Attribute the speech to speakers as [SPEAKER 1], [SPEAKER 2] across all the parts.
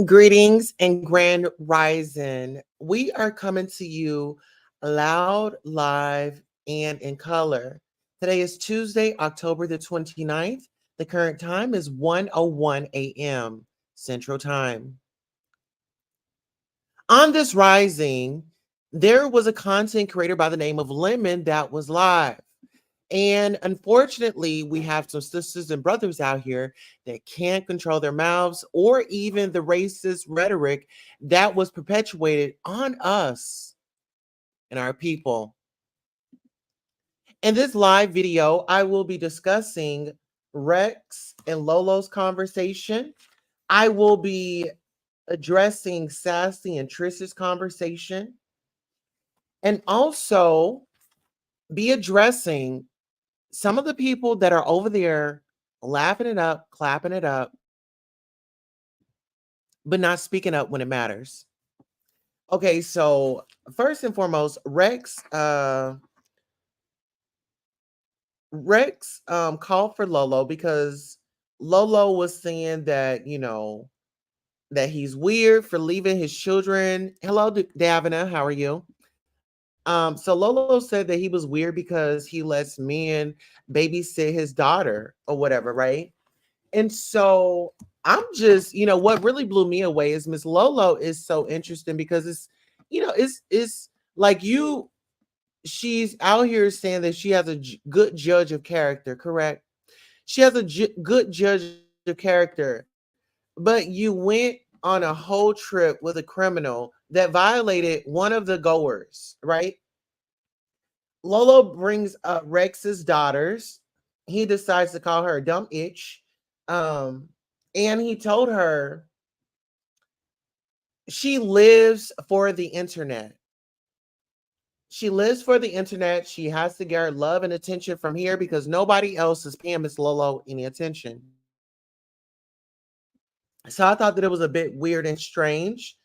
[SPEAKER 1] Greetings and grand rising. We are coming to you loud, live, and in color. Today is Tuesday, October the 29th. The current time is 1:01 a.m. Central Time. On this rising, there was a content creator by the name of Lemon that was live. And unfortunately, we have some sisters and brothers out here that can't control their mouths or even the racist rhetoric that was perpetuated on us and our people. In this live video, I will be discussing Rex and Lolo's conversation. I will be addressing Sassy and Trish's conversation and also be addressing some of the people that are over there laughing it up, clapping it up, but not speaking up when it matters. Okay, so first and foremost, Rex called for Lolo because Lolo was saying that, that he's weird for leaving his children. Hello, Davina, how are you? So Lolo said that he was weird because he lets men babysit his daughter or whatever, right? And so I'm just, what really blew me away is Miss Lolo is so interesting because it's like she's out here saying that she has a good judge of character, correct? She has a good judge of character, but you went on a whole trip with a criminal that violated one of the goers, right? Lolo brings up Rex's daughters. He decides to call her a dumb itch. Um, and he told her she lives for the internet. She lives for the internet. She has to get her love and attention from here because nobody else is paying Miss Lolo any attention. So I thought that it was a bit weird and strange,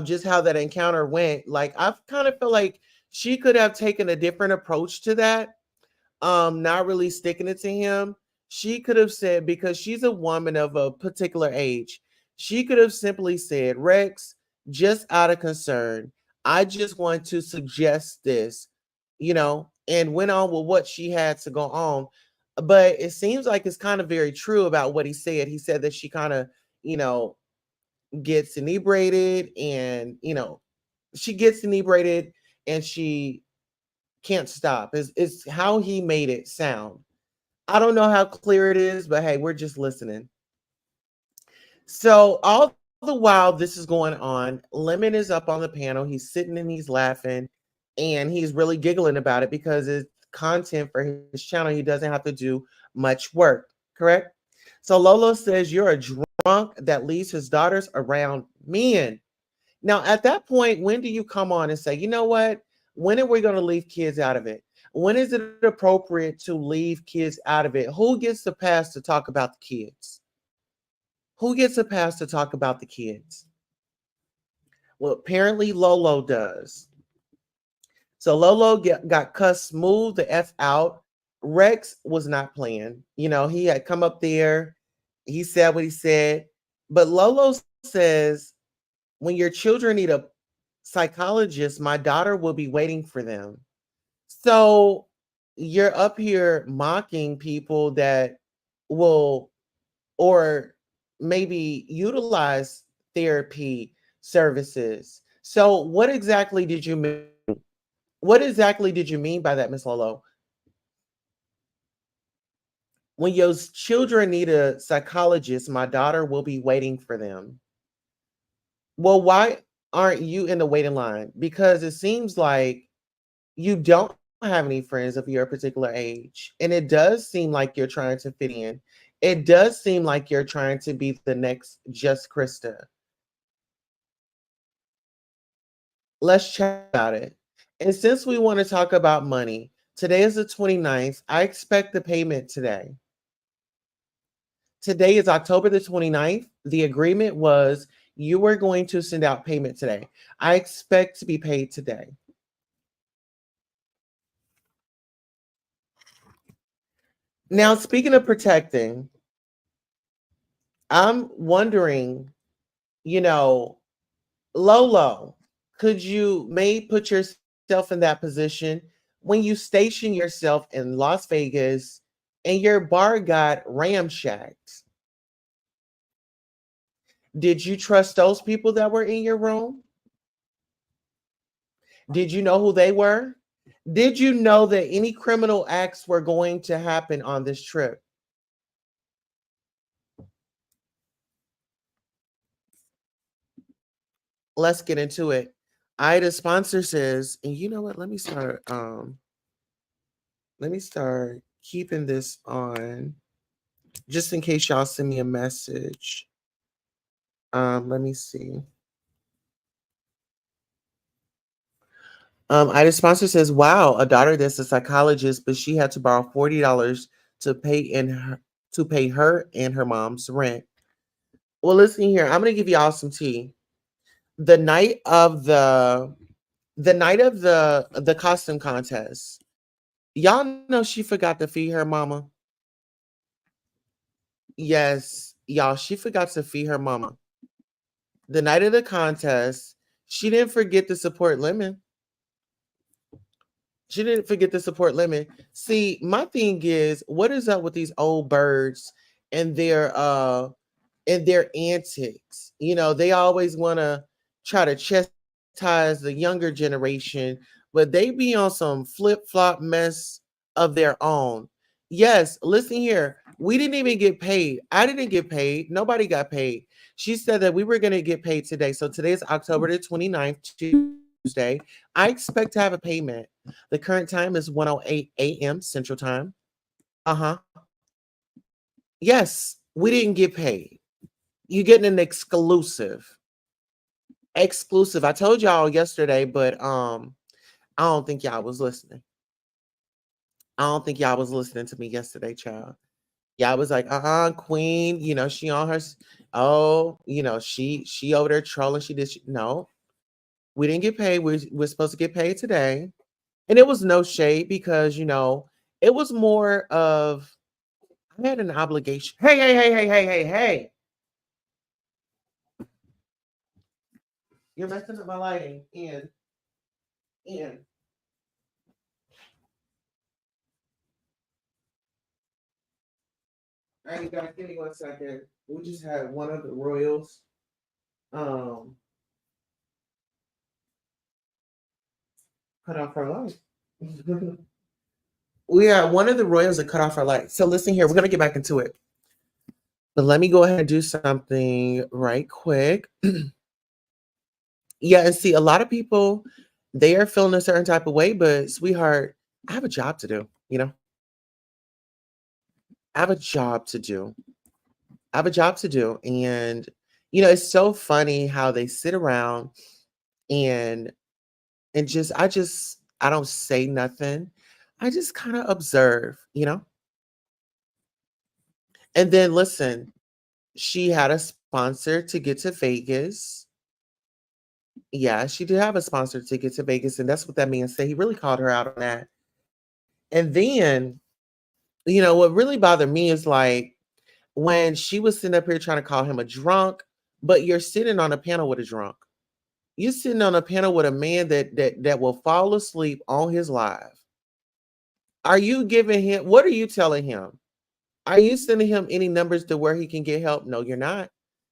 [SPEAKER 1] just how that encounter went. Like I kind of feel like she could have taken a different approach to that, not really sticking it to him. She could have said, because she's a woman of a particular age, she could have simply said, Rex, just out of concern, I just want to suggest this, and went on with what she had to go on. But it seems like it's kind of very true about what he said. He said that she kind of, you know, gets inebriated and, she gets inebriated and she can't stop. It's how he made it sound. I don't know how clear it is, but hey, we're just listening. So all the while this is going on, Lemon is up on the panel. He's sitting and he's laughing and he's really giggling about it because it's content for his channel. He doesn't have to do much work, correct? So Lolo says, you're a drunk that leaves his daughters around men. Now, at that point, when do you come on and say, you know what? When are we going to leave kids out of it? When is it appropriate to leave kids out of it? Who gets the pass to talk about the kids? Who gets a pass to talk about the kids? Well, apparently Lolo does. So Lolo got cussed smooth the F out. Rex was not playing. He had come up there. He said what he said. But Lolo says, when your children need a psychologist, my daughter will be waiting for them. So you're up here mocking people that will or maybe utilize therapy services. So what exactly did you mean? What exactly did you mean by that, Miss Lolo? When your children need a psychologist, my daughter will be waiting for them. Well, why aren't you in the waiting line? Because it seems like you don't have any friends of your particular age. And it does seem like you're trying to fit in. It does seem like you're trying to be the next Just Krista. Let's chat about it. And since we want to talk about money, today is the 29th. I expect the payment today. Today is October the 29th. The agreement was you were going to send out payment today. I expect to be paid today. Now, speaking of protecting, I'm wondering You know, Lolo, could you may put yourself in that position when you station yourself in Las Vegas and your bar got ramshacked? Did you trust those people that were in your room? Did you know who they were? Did you know that any criminal acts were going to happen on this trip? Let's get into it. Ida sponsor says, and you know what? Let me start keeping this on just in case y'all send me a message. Let me see. Ida sponsor says, "Wow, a daughter that's a psychologist, but she had to borrow $40 to pay her and her mom's rent." Well, listen here. I'm gonna give y'all some tea. The night of the costume contest, y'all know she forgot to feed her mama. Yes, y'all, she forgot to feed her mama. The night of the contest, she didn't forget to support Lemon. She didn't forget to support Lemon. See, my thing is, what is up with these old birds and their antics? They always want to try to chastise the younger generation, but they be on some flip-flop mess of their own. Yes, listen here. We didn't even get paid. I didn't get paid. Nobody got paid. She said that we were going to get paid today. So today is October the 29th, Tuesday. I expect to have a payment. The current time is 1:08 a.m. Central Time. Uh-huh. Yes, we didn't get paid. You getting an exclusive. Exclusive. I told y'all yesterday, but I don't think y'all was listening. I don't think y'all was listening to me yesterday, child. Y'all was like, queen, she on her oh, she over there trolling. No, we didn't get paid. We're supposed to get paid today. And it was no shade because, it was more of I had an obligation. Hey, hey, hey, hey, hey, hey, hey. You're messing up my lighting. And all right, guys, give me 1 second. We just had one of the Royals um cut off our light. We had one of the Royals that cut off our light. So listen here, we're gonna get back into it. But let me go ahead and do something right quick. Yeah, and see, a lot of people they are feeling a certain type of way, but sweetheart, I have a job to do. I have a job to do. I have a job to do. And it's so funny how they sit around and I don't say nothing. I just kind of observe. And then listen, she had a sponsor to get to Vegas. Yeah, she did have a sponsor to get to Vegas, and that's what that man said. He really called her out on that. And then, what really bothered me is like when she was sitting up here trying to call him a drunk, but you're sitting on a panel with a drunk. You're sitting on a panel with a man that will fall asleep on his live. Are you giving him what are you telling him? Are you sending him any numbers to where he can get help? No, you're not.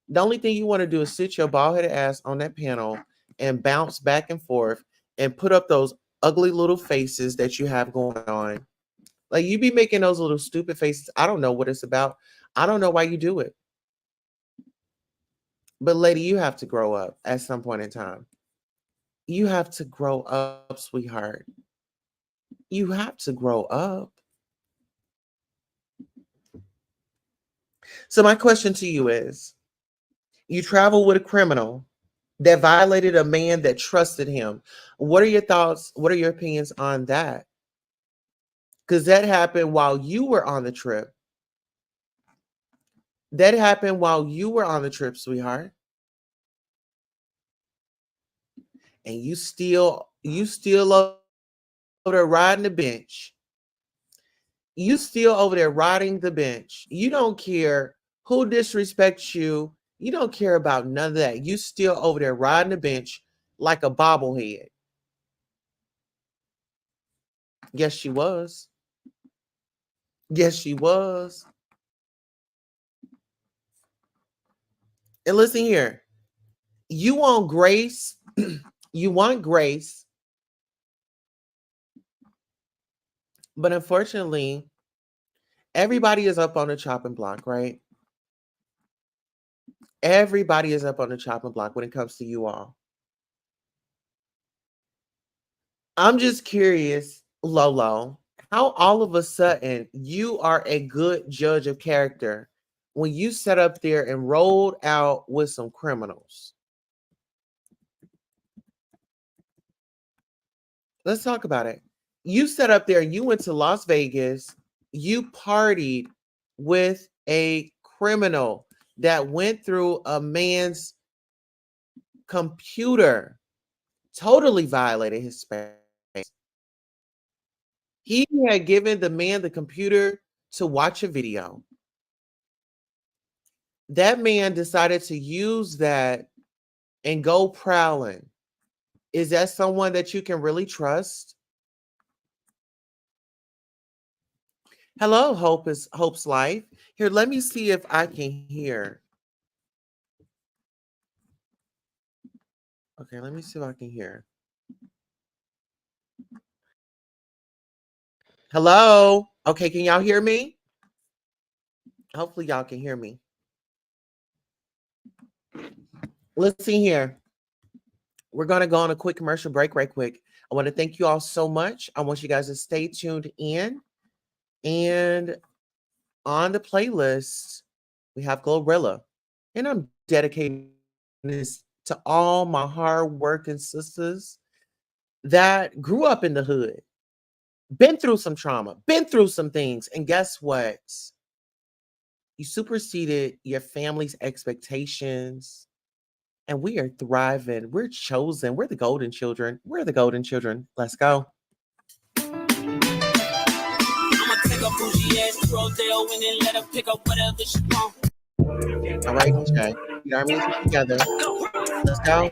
[SPEAKER 1] The only thing you want to do is sit your bald headed ass on that panel and bounce back and forth and put up those ugly little faces that you have going on. Like you be making those little stupid faces. I don't know what it's about. I don't know why you do it. But lady, you have to grow up at some point in time. You have to grow up, sweetheart. You have to grow up. So my question to you is, you travel with a criminal that violated a man that trusted him. What are your thoughts? What are your opinions on that? Because that happened while you were on the trip. That happened while you were on the trip, sweetheart. And you still over there riding the bench. You still over there riding the bench. You don't care who disrespects you You don't care about none of that. You still over there riding the bench like a bobblehead. Yes, she was. Yes, she was. And listen here. You want grace. You want grace. But unfortunately, everybody is up on the chopping block, right? Everybody is up on the chopping block when it comes to you all. I'm just curious, Lolo, how all of a sudden you are a good judge of character when you sat up there and rolled out with some criminals. Let's talk about it. You sat up there, you went to Las Vegas, you partied with a criminal that went through a man's computer, totally violated his space. He had given the man the computer to watch a video. That man decided to use that and go prowling. Is that someone that you can really trust? Hello, Hope's Life. Here, let me see if I can hear. Okay, let me see if I can hear. Hello? Okay, can y'all hear me? Hopefully y'all can hear me. Let's see here. We're going to go on a quick commercial break right quick. I want to thank you all so much. I want you guys to stay tuned in. And on the playlist, we have Glorilla. And I'm dedicating this to all my hardworking sisters that grew up in the hood, been through some trauma, been through some things. And guess what? You superseded your family's expectations. And we are thriving. We're chosen. We're the golden children. We're the golden children. Let's go.
[SPEAKER 2] I'ma take a bougie ass Rodeo and then let her pick up whatever she want.
[SPEAKER 1] All right, okay. Get our music together. Let's go.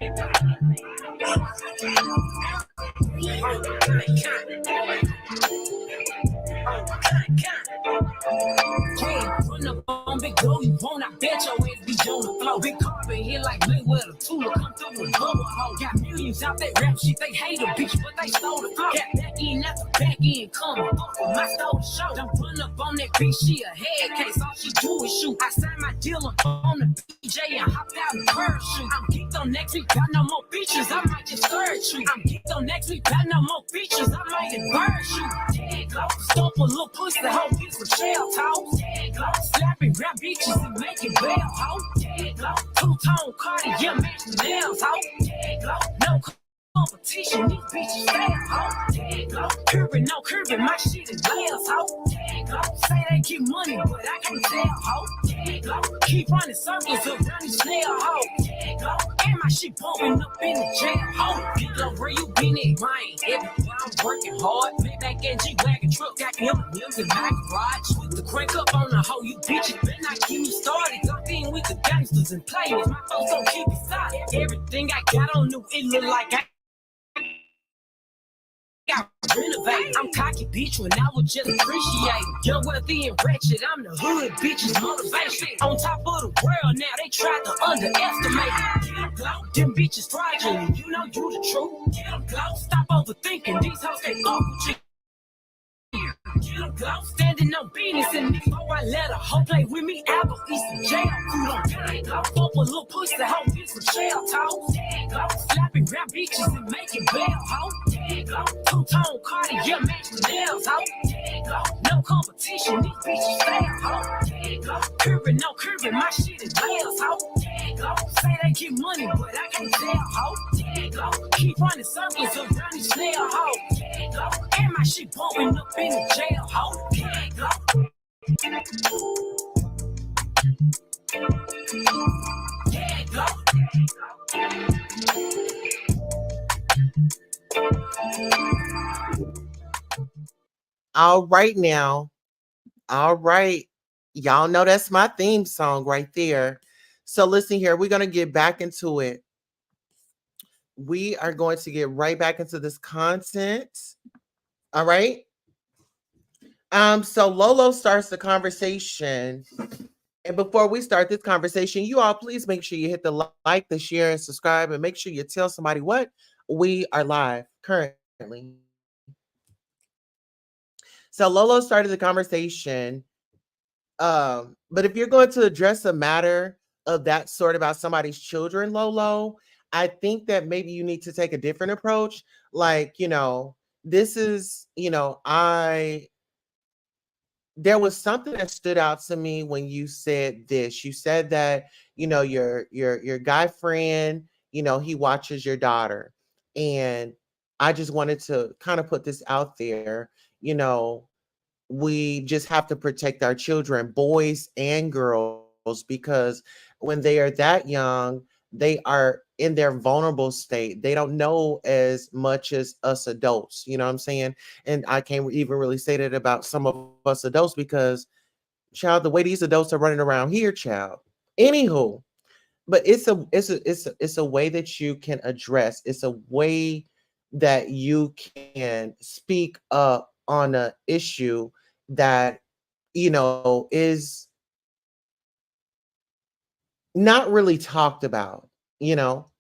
[SPEAKER 2] Run up on big go, you won't. I bet your ass be on the floor. Big carpet here like Mayweather. Tula come through with bubble hole. Got millions out that rap shit. They hate a bitch, but they stole the flow. Got back in, that's the back end coming. My stole the show. Don't run up on that bitch, she a head case. All she do is shoot. I signed my deal on the BJ and hopped out in parachute. I'm geeked on next week, got no more features. I might just scourge you. I'm geeked on next week, got no more features. I might embarrass you. Tag low, stomp a little pussy, hoe get some shell toes. Tag low, slapping rap bitches and making bail, hoe. Tag low, two-tone Cartier match the nails, hoe. Tag low, no competition, these bitches fail, hoe. Tag low, curving, no curving, my shit is layers, hoe. Tag low, say they get money, but I can't tell, hoe. Tag low, keep running circles around these snail, hoe. Tag low, and my shit bumping up in the jail, hoe. Get low, where you been at, mine? Everywhere I'm working hard. Maybach and G-Wagon truck, got M&M's in my garage. With the crank up on the hoe, you bitches better not keep me started. Got in with the gangsters and players, my folks don't keep it solid. Everything I got on new, it look like I got renovated. I'm cocky, bitch, when I was just appreciating. Young, wealthy, and wretched, I'm the hood, bitches, motivation. On top of the world now, they tried to underestimate me. Get them glow, them bitches fraudulent, you know you the truth. Get them glow, stop overthinking, these hoes can't fuck with you. Get them glow, standing on business, and before I let a hoe play with me, I go eat some jail food on gang. Bump a little pussy, hoe get some shell toes. Slapping rap bitches and making bail, hoe. Two-tone Cartier match the nails, hoe. No competition, these bitches fail, hoe. Curving, no curving, my shit is layers, hoe. Say they get money, but I can't tell, hoe. Keep running circles around these snail, hoe. And my shit bumping up in the jail, hoe.
[SPEAKER 1] All right now. All right. Y'all know that's my theme song right there. So listen here, we're going to get back into it. We are going to get right back into this content. All right. So Lolo starts the conversation. And before we start this conversation, you all please make sure you hit the like, the share, and subscribe, and make sure you tell somebody what we are live currently. So Lolo started the conversation. But if you're going to address a matter of that sort about somebody's children, Lolo, I think that maybe you need to take a different approach. Like, this is, there was something that stood out to me when you said this. You said that, your guy friend, he watches your daughter. And I just wanted to kind of put this out there, you know, we just have to protect our children, boys and girls, because when they are that young, they are in their vulnerable state. They don't know as much as us adults. You know what I'm saying? And I can't even really say that about some of us adults because, child, the way these adults are running around here, child. Anywho, but it's a way that you can address. It's a way that you can speak up on a issue that is not really talked about, you know,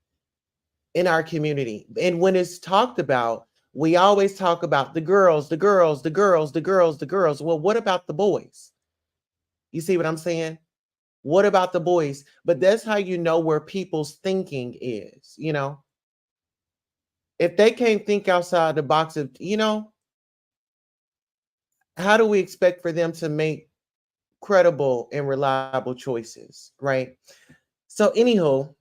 [SPEAKER 1] in our community. And when it's talked about, we always talk about the girls, the girls, the girls, the girls, the girls. Well, what about the boys? You see what I'm saying? What about the boys? But that's how you know where people's thinking is, If they can't think outside the box of, how do we expect for them to make credible and reliable choices, right? So, anywho,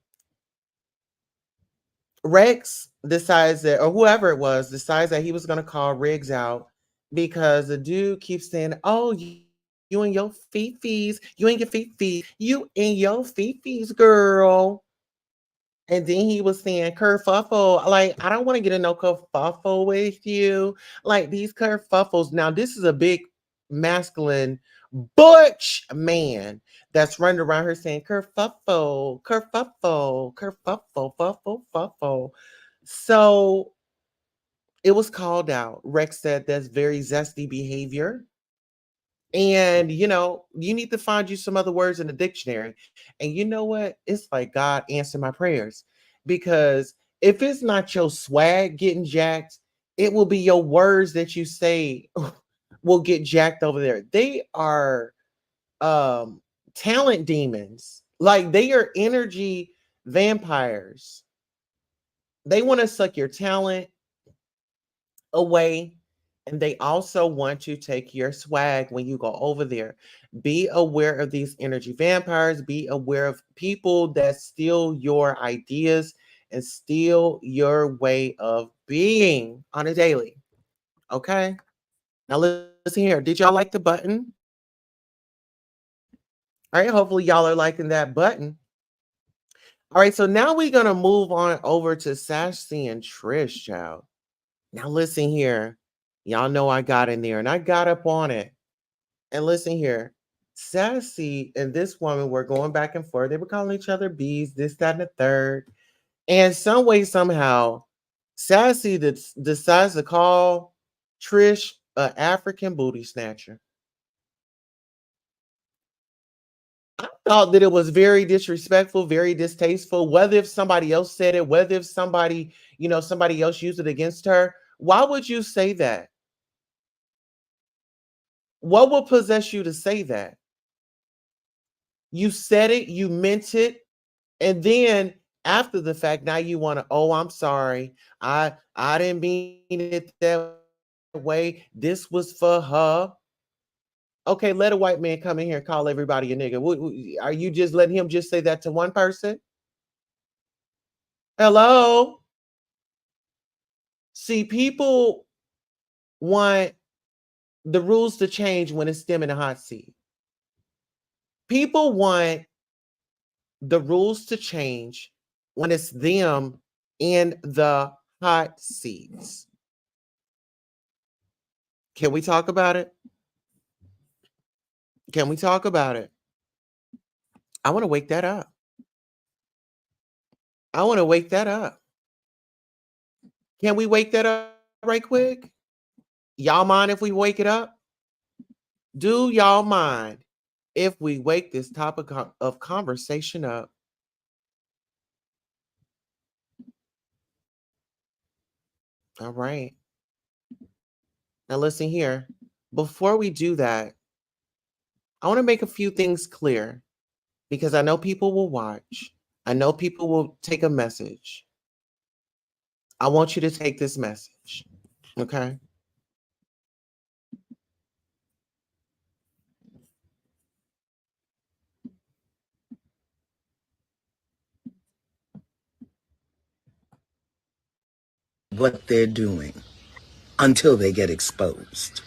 [SPEAKER 1] Rex decides that, or whoever it was, decides that he was going to call Riggs out because the dude keeps saying, "Oh, you and your fifis, you and your fifis, you and your fifis, girl." And then he was saying kerfuffle. Like, I don't want to get in no kerfuffle with you. Like these kerfuffles. Now, this is a big masculine butch man that's running around here saying kerfuffle, kerfuffle, kerfuffle, fuffle, fuffle. So it was called out. Rex said that's very zesty behavior. And you need to find you some other words in the dictionary. And you know what? It's like God answer my prayers. Because if it's not your swag getting jacked, it will be your words that you say will get jacked over there. They are talent demons. Like they are energy vampires. They want to suck your talent away. And they also want to take your swag when you go over there. Be aware of these energy vampires. Be aware of people that steal your ideas and steal your way of being on a daily. Okay? Now, listen here. Did y'all like the button? All right. Hopefully, y'all are liking that button. All right. So now we're going to move on over to Sassy and Trish, child. Now, listen here. Y'all know I got in there and I got up on it. And listen here, Sassy and this woman were going back and forth. They were calling each other bees, this, that, and the third. And some way, somehow, Sassy decides to call Trish an African booty snatcher. I thought that it was very disrespectful, very distasteful. Whether if somebody else said it, whether if somebody else used it against her, why would you say that? What will possess you to say that? You said it, you meant it, and then after the fact, now you want to, oh, I'm sorry. I didn't mean it that way. This was for her. Okay, let a white man come in here and call everybody a nigga. Are you just letting him just say that to one person? Hello? See, people want the rules to change when it's them in the hot seat. People want the rules to change when it's them in the hot seats. Can we talk about it? Can we talk about it? I want to wake that up. I want to wake that up. Can we wake that up right quick? Y'all mind if we wake it up? Do y'all mind if we wake this topic of conversation up? All right. Now, listen here. Before we do that, I want to make a few things clear because I know people will watch. I know people will take a message. I want you to take this message. Okay.
[SPEAKER 2] What they're doing until they get exposed.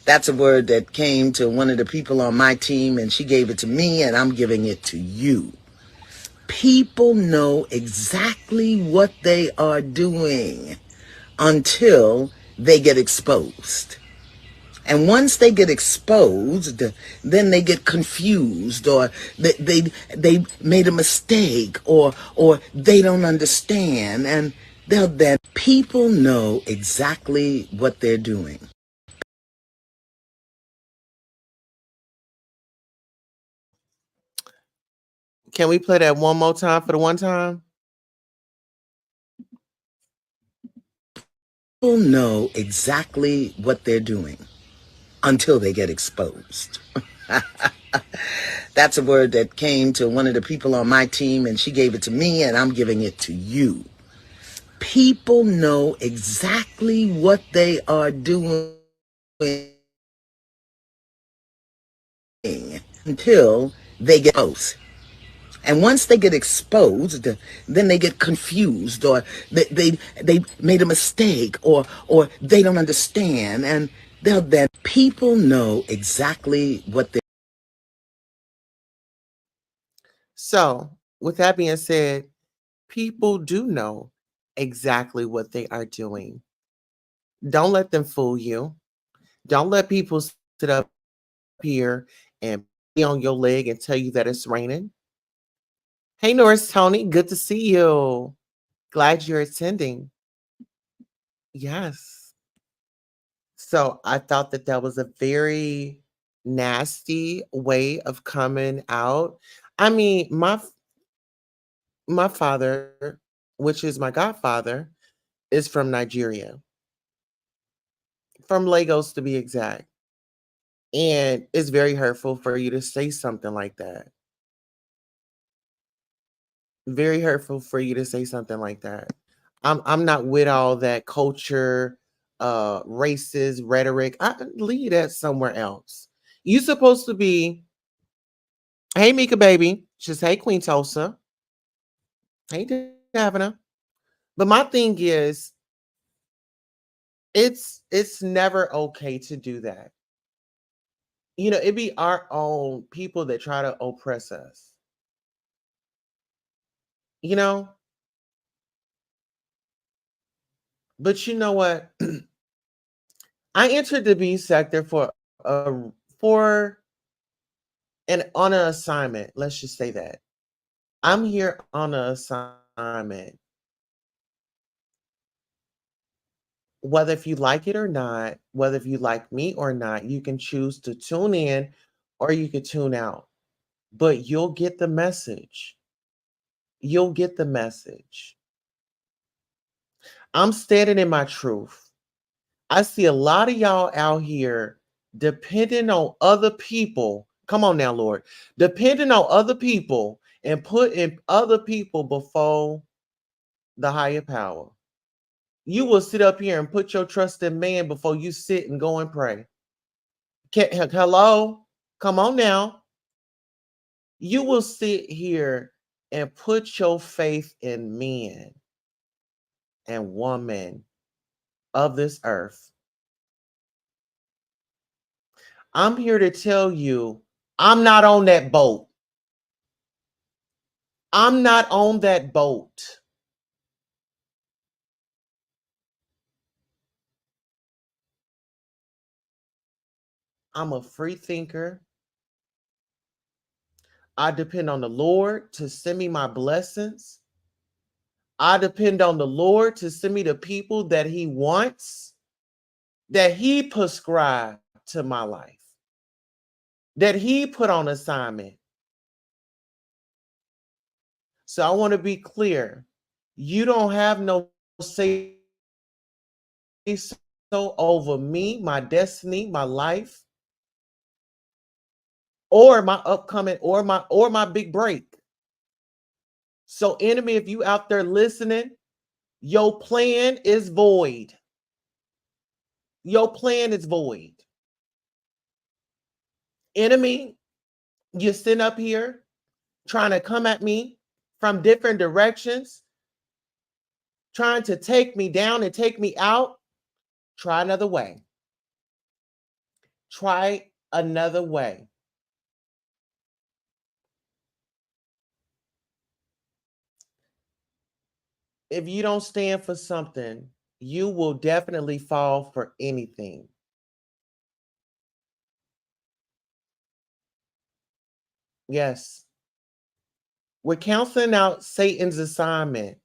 [SPEAKER 2] That's a word that came to one of the people on my team, and she gave it to me, and I'm giving it to you. People know exactly what they are doing until they get exposed. And once they get exposed, then they get confused, or they made a mistake, or they don't understand, and they'll then people know exactly what they're doing.
[SPEAKER 1] Can we play that one more time for the one time?
[SPEAKER 2] People know exactly what they're doing until they get exposed. That's a word that came to one of the people on my team, and she gave it to me, and I'm giving it to you. People know exactly what they are doing until they get exposed. And once they get exposed, then they get confused, or they made a mistake, or they don't understand, and they'll then people know exactly what they.
[SPEAKER 1] So, with that being said, people do know exactly what they are doing. Don't let them fool you. Don't let people sit up here and be on your leg and tell you that it's raining. Hey, Norris Tony, good to see you. Glad you're attending. Yes. So I thought that that was a very nasty way of coming out. I mean, my father, which is my godfather, is from Nigeria, from Lagos to be exact. And it's very hurtful for you to say something like that. Very hurtful for you to say something like that. I'm not with all that culture, racist rhetoric. I leave that somewhere else. You supposed to be, hey Mika baby, just hey Queen Tulsa, hey Davina. But my thing is, it's never okay to do that. You know, it be our own people that try to oppress us. You know, but you know what? I entered the B sector a for and on an assignment. Let's just say that I'm here on an assignment. Whether if you like it or not, whether if you like me or not, you can choose to tune in or you could tune out. But you'll get the message. You'll get the message. I'm standing in my truth. I see a lot of y'all out here depending on other people. Come on now, Lord. Depending on other people and putting other people before the higher power. You will sit up here and put your trust in man before you sit and go and pray. Hello? Come on now. You will sit here and put your faith in men and women of this earth. I'm here to tell you, I'm not on that boat. I'm not on that boat. I'm a free thinker. I depend on the Lord to send me my blessings. I depend on the Lord to send me the people that He wants, that He prescribed to my life, that He put on assignment. So I want to be clear. You don't have no say so over me, my destiny, my life, or my upcoming, or my big break. So, enemy, if you out there listening, your plan is void. Your plan is void. Enemy, you sit up here trying to come at me from different directions, trying to take me down and take me out. Try another way. Try another way. If you don't stand for something, you will definitely fall for anything. Yes. We're canceling out Satan's assignment.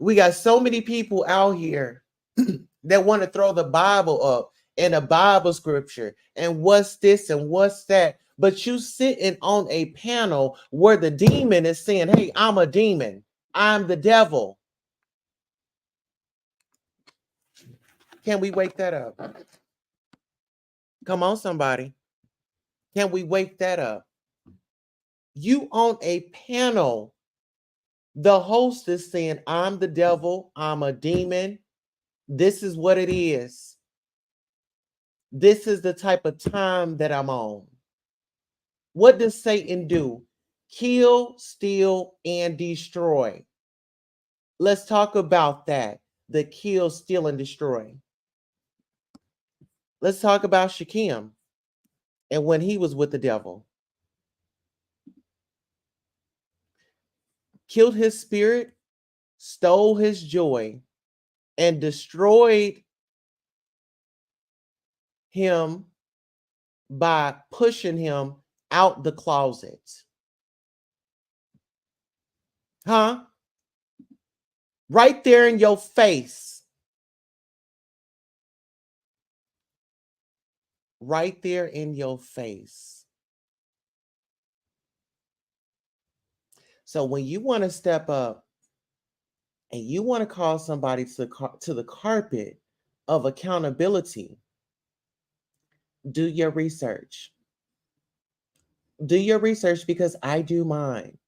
[SPEAKER 1] We got so many people out here that want to throw the Bible up and a Bible scripture and what's this and what's that. But you sitting on a panel where the demon is saying, hey, I'm a demon. I'm the devil. Can we wake that up? Come on, somebody. Can we wake that up? You on a panel. The host is saying, I'm the devil. I'm a demon. This is what it is. This is the type of time that I'm on. What does Satan do? Kill, steal, and destroy. Let's talk about that. The kill, steal, and destroy. Let's talk about Shechem and when he was with the devil. Killed his spirit, stole his joy, and destroyed him by pushing him out the closet. Huh? Right there in your face. Right there in your face. So when you want to step up and you want to call somebody to the carpet of accountability, do your research. Do your research because I do mine.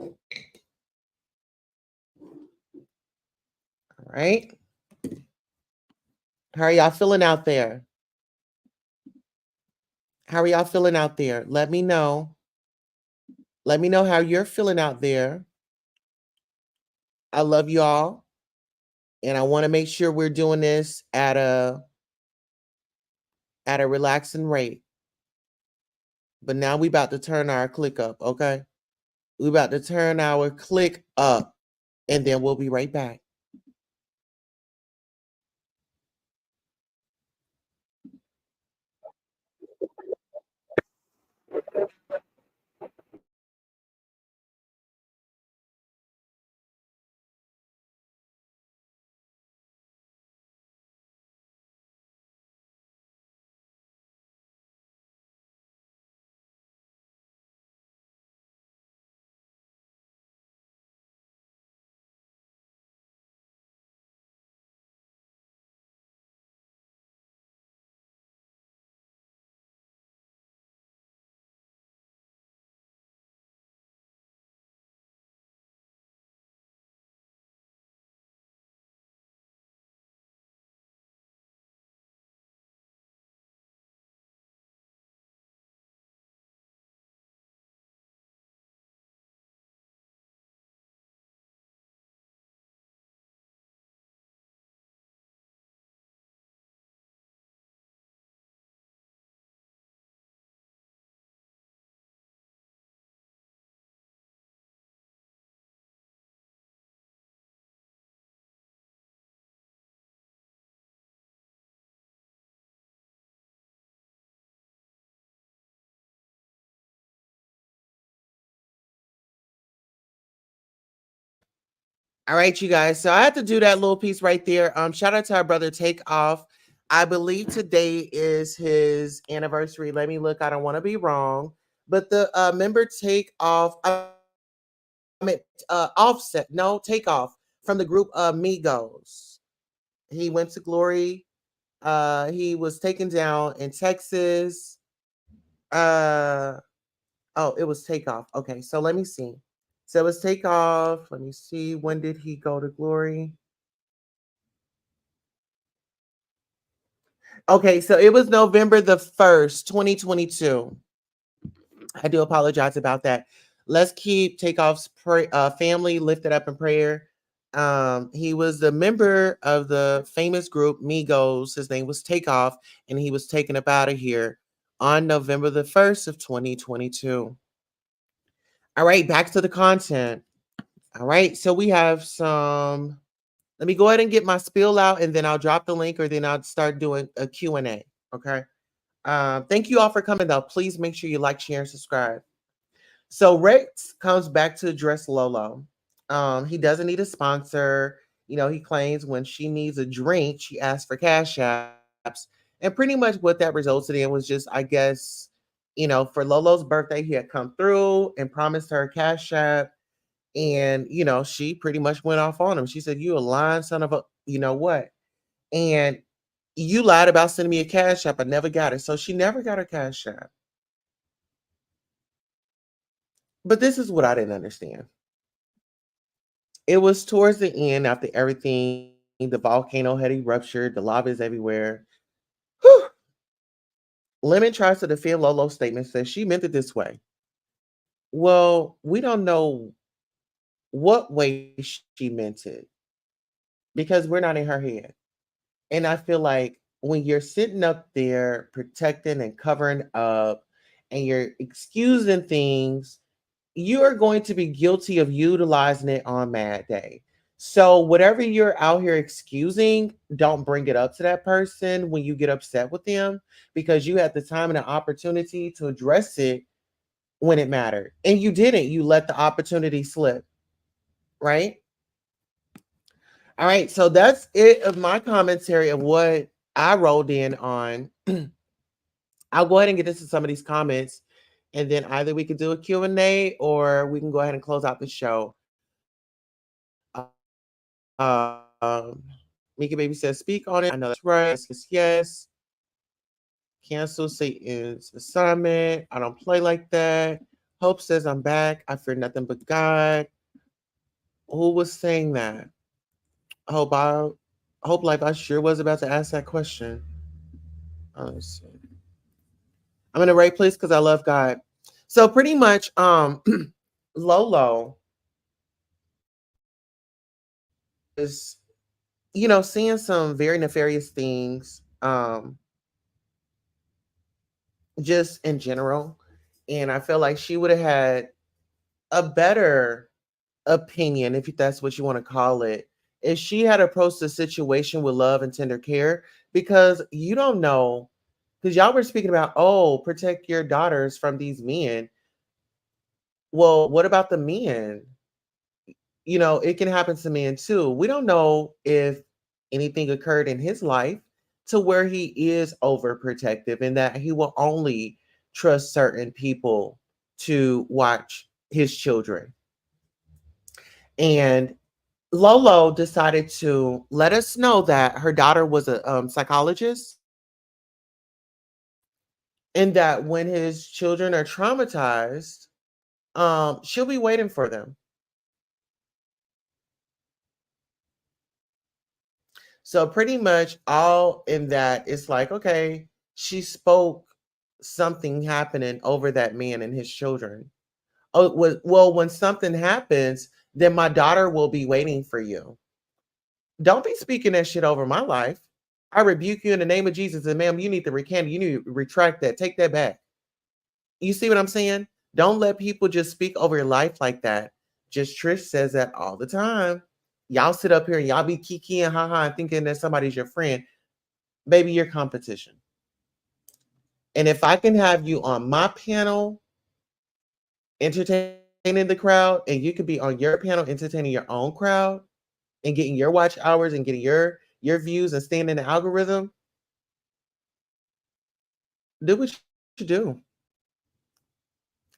[SPEAKER 1] All right. How are y'all feeling out there? How are y'all feeling out there? Let me know. Let me know how you're feeling out there. I love you all. And I want to make sure we're doing this at a relaxing rate. But now we about to turn our click up, okay? We about to turn our click up and then we'll be right back. All right, you guys. So I had to do that little piece right there. Shout out to our brother Take Off. I believe today is his anniversary. Let me look. I don't want to be wrong. But the member Take Off, mean Offset, no, Take Off from the group Migos. He went to Glory. He was taken down in Texas. Uh oh, it was Takeoff. Okay, so let me see. So it was Takeoff. Let me see. When did he go to Glory? Okay, so it was November the 1st, 2022. I do apologize about that. Let's keep Takeoff's family lifted up in prayer. He was a member of the famous group Migos. His name was Takeoff, and he was taken up out of here on November the 1st of 2022. All right, back to the content. All right, so we have some. Let me go ahead and get my spiel out, and then I'll drop the link, or then I'll start doing a Q&A. Okay. Thank you all for coming, though. Please make sure you like, share, and subscribe. So Rex comes back to address Lolo. He doesn't need a sponsor. You know, he claims when she needs a drink, she asks for cash apps. And pretty much what that resulted in was just, I guess, for Lolo's birthday, he had come through and promised her a cash app. And, she pretty much went off on him. She said, "You a lying son of a, you know what? And you lied about sending me a cash app. I never got it." So she never got her cash app. But this is what I didn't understand. It was towards the end after everything, the volcano had erupted, the lava is everywhere. Whew. Lemon tries to defend Lolo's statement, says she meant it this way. Well, we don't know what way she meant it because we're not in her head. And I feel like when you're sitting up there protecting and covering up and you're excusing things, you are going to be guilty of utilizing it on Mad Day. So whatever you're out here excusing, don't bring it up to that person when you get upset with them because you had the time and the opportunity to address it when it mattered. And you didn't. You let the opportunity slip, right? All right. So that's it of my commentary of what I rolled in on. I'll go ahead and get into some of these comments and then either we can do a Q&A or we can go ahead and close out the show. Um, Mika Baby says, "Speak on it." I know that's right. Yes, yes, yes. Cancel Satan's assignment. I don't play like that. Hope says, "I'm back. I fear nothing but God." Who was saying that? Hope like I sure was about to ask that question. Let's see. I'm in the right place because I love God. So pretty much, Lolo is, seeing some very nefarious things, just in general. And I feel like she would have had a better opinion, if that's what you want to call it, if she had approached the situation with love and tender care, because you don't know, because y'all were speaking about, oh, protect your daughters from these men. Well, what about the men? It can happen to men too. We don't know if anything occurred in his life to where he is overprotective and that he will only trust certain people to watch his children. And Lolo decided to let us know that her daughter was a psychologist and that when his children are traumatized, she'll be waiting for them. So pretty much all in that, it's like, okay, she spoke something happening over that man and his children. Oh, well, when something happens, then my daughter will be waiting for you. Don't be speaking that shit over my life. I rebuke you in the name of Jesus. And ma'am, you need to recant. You need to retract that. Take that back. You see what I'm saying? Don't let people just speak over your life like that. Just Trish says that all the time. Y'all sit up here and y'all be kiki and haha and thinking that somebody's your friend. Baby, you're competition. And if I can have you on my panel entertaining the crowd, and you could be on your panel entertaining your own crowd, and getting your watch hours and getting your views and staying in the algorithm, do what you do.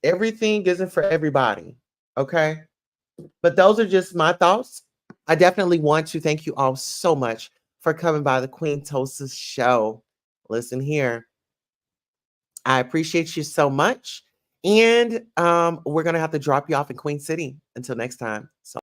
[SPEAKER 1] Everything isn't for everybody. Okay. But those are just my thoughts. I definitely want to thank you all so much for coming by the Queen Tosa's show. Listen here. I appreciate you so much. And we're going to have to drop you off in Queen City. Until next time. So